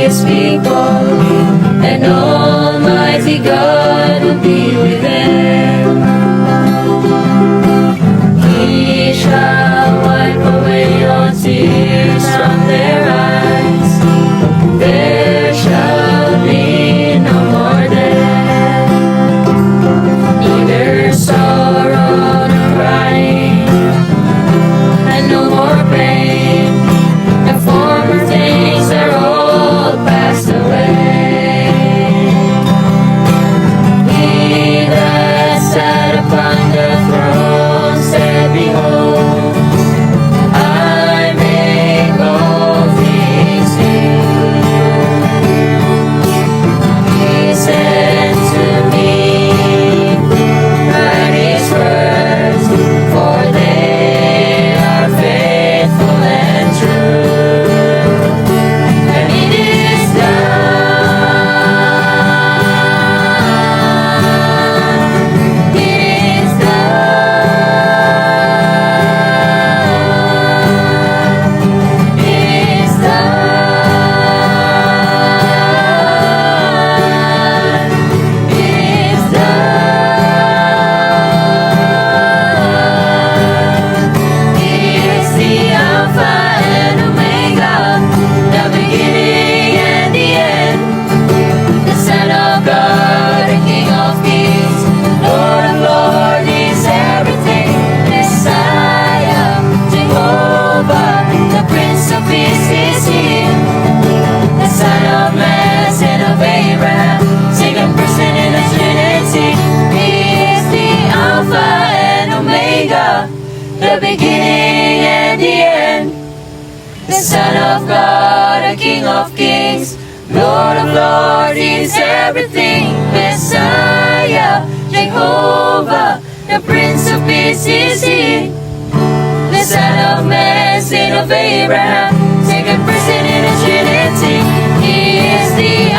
His people, and Almighty God will be with them. He shall wipe away all tears from their eyes. There shall be no more death, neither sorrow nor crying, and no more pain. The former things are all passed away. He that sat upon the throne said, Behold, I make all things new. He said to me, Write His words, for they are faithful and true. And it is done. It is done. It is done. It is done. He is the Alpha and Omega, the beginning and the end, the Son of God, the King of Kings, Lord of Lords, is everything. Messiah, Jehovah, the Prince of Peace is He, the Son of Man, Son of Abraham, second person in the Trinity. He is the Alpha and Omega, the beginning and the end, the Son of God, the King of Kings, Lord of Lords, is everything. Messiah, Jehovah, the Prince of Peace is He, the Son of Man, Son of Abraham, second person in the Trinity. He is the